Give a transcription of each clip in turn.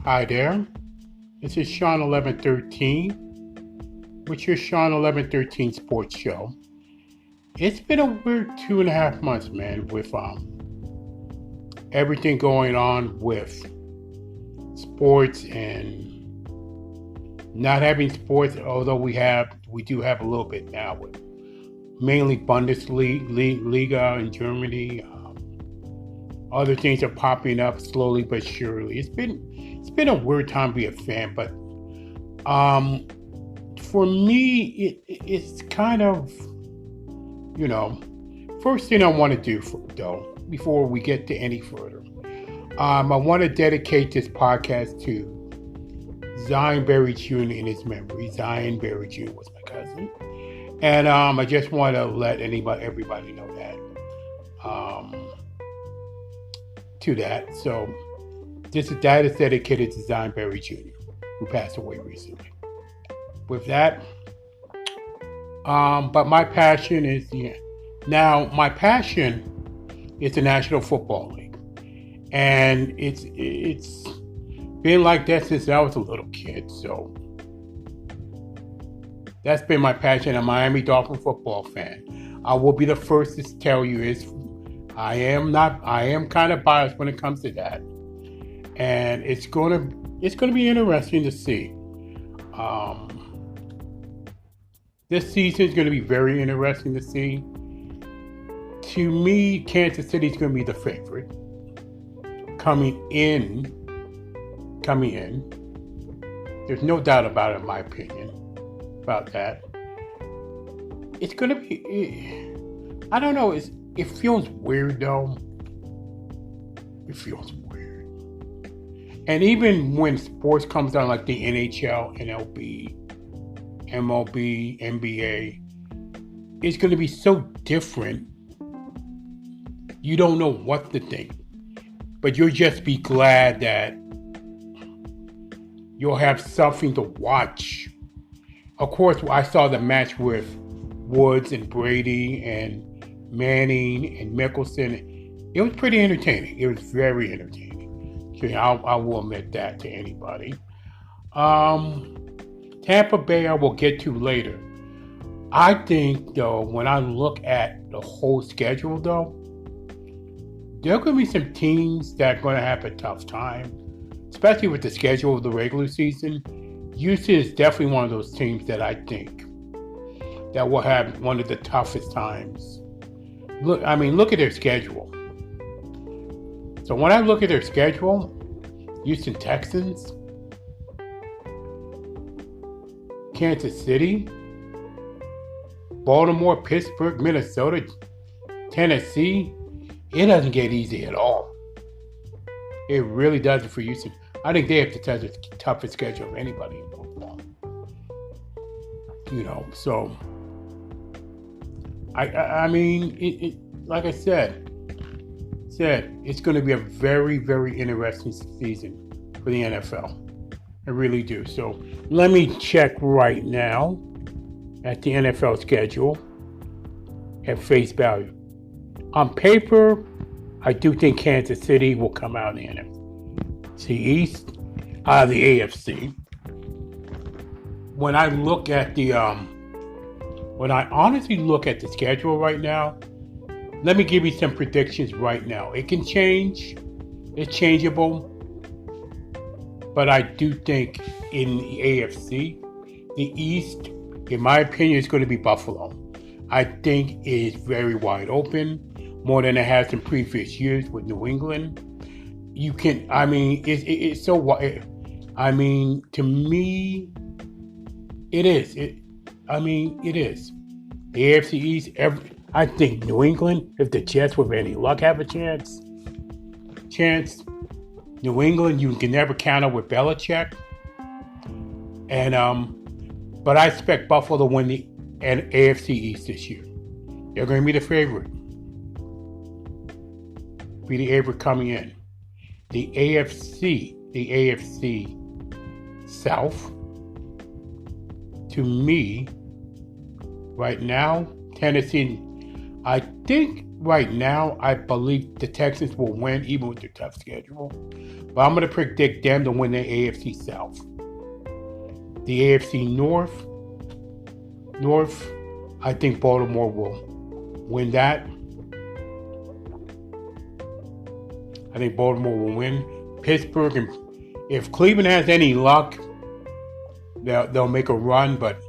Hi there. This is Shawn1113 with your Shawn1113 Sports Show. It's been a weird 2.5 months, man, with everything going on with sports and not having sports. Although we do have a little bit now with mainly Bundesliga in Germany. Other things are popping up slowly but surely. It's been a weird time to be a fan, but for me, it's kind of, first thing I want to do though, before we get to any further, I want to dedicate this podcast to Zion Berry Jr. in his memory. Zion Berry Jr. was my cousin, and I just want to let everybody know that. To that, so that is dedicated to Zion Berry Jr., who passed away recently. With that, but my passion is the National Football League, and it's been like that since I was a little kid. So that's been my passion. I'm a Miami Dolphin football fan. I will be the first to tell you I am kind of biased when it comes to that, and it's gonna be interesting to see. This season is going to be very interesting to see. To me, Kansas City is going to be the favorite coming in. There's no doubt about it, in my opinion, about that. It's going to be. I don't know. It feels weird, though. It feels weird. And even when sports comes down, like the NHL, MLB, NBA, it's going to be so different. You don't know what to think. But you'll just be glad that you'll have something to watch. Of course, I saw the match with Woods and Brady and Manning and Mickelson. It was pretty entertaining. It was very entertaining. So I will admit that to anybody. Tampa Bay I will get to later. I think, though, when I look at the whole schedule, though, there are going to be some teams that are going to have a tough time, especially with the schedule of the regular season. Houston is definitely one of those teams that I think that will have one of the toughest times. Look at their schedule. So when I look at their schedule, Houston Texans, Kansas City, Baltimore, Pittsburgh, Minnesota, Tennessee, it doesn't get easy at all. It really doesn't for Houston. I think they have the toughest schedule of anybody in football. So I mean, like I said, it's going to be a very, very interesting season for the NFL. I really do. So let me check right now at the NFL schedule at face value. On paper, I do think Kansas City will come out in the NFC East, the AFC. When I look at when I honestly look at the schedule right now, let me give you some predictions right now. It can change. It's changeable. But I do think in the AFC, the East, in my opinion, is going to be Buffalo. I think it is very wide open, more than it has in previous years with New England. It's so wide. To me, it is. It is. The AFC East, I think New England, if the Jets with any luck have a chance. New England, you can never count on with Belichick. And but I expect Buffalo to win the AFC East this year. They're going to be the favorite. Be the favorite coming in. The AFC South, to me, right now, Tennessee, I think right now, I believe the Texans will win, even with their tough schedule. But I'm going to predict them to win the AFC South. The AFC North, I think Baltimore will win that. I think Baltimore will win. Pittsburgh, and if Cleveland has any luck, they'll make a run. But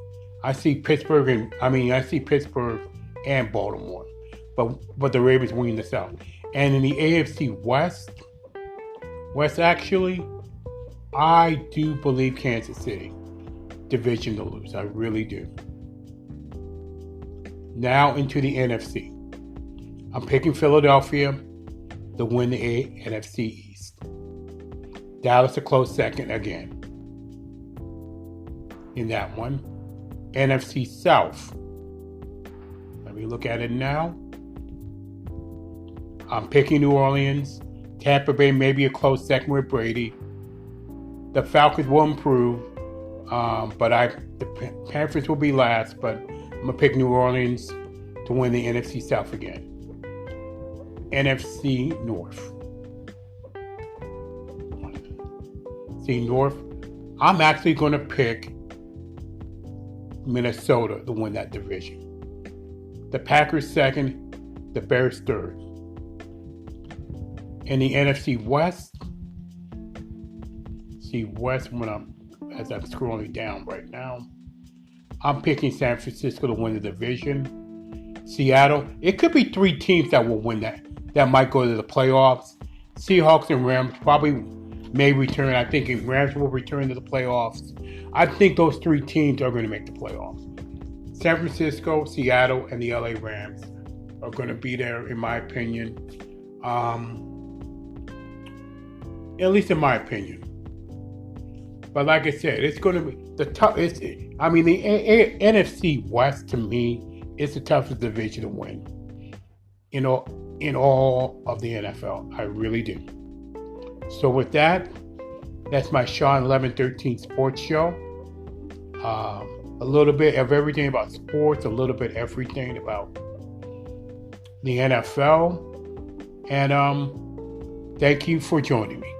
I see Pittsburgh and Baltimore. But the Ravens win the South. And in the AFC West actually, I do believe Kansas City division to lose. I really do. Now into the NFC. I'm picking Philadelphia to win the NFC East. Dallas a close second again in that one. NFC South. Let me look at it now. I'm picking New Orleans. Tampa Bay may be a close second with Brady. The Falcons will improve, but the Panthers will be last. But I'm gonna pick New Orleans to win the NFC South again. NFC North. See, North, I'm actually going to pick Minnesota to win that division. The Packers second, the Bears third. In the NFC West, as I'm scrolling down right now, I'm picking San Francisco to win the division. Seattle, it could be 3 teams that will win that might go to the playoffs. Seahawks and Rams probably may return. I think Rams will return to the playoffs. I think those 3 teams are going to make the playoffs. San Francisco, Seattle, and the LA Rams are going to be there, in my opinion. At least in my opinion. But like I said, it's going to be the tough. The NFC West to me is the toughest division to win. In all of the NFL, I really do. So with that, that's my Shawn1113 sports show. A little bit of everything about sports, a little bit everything about the NFL. And thank you for joining me.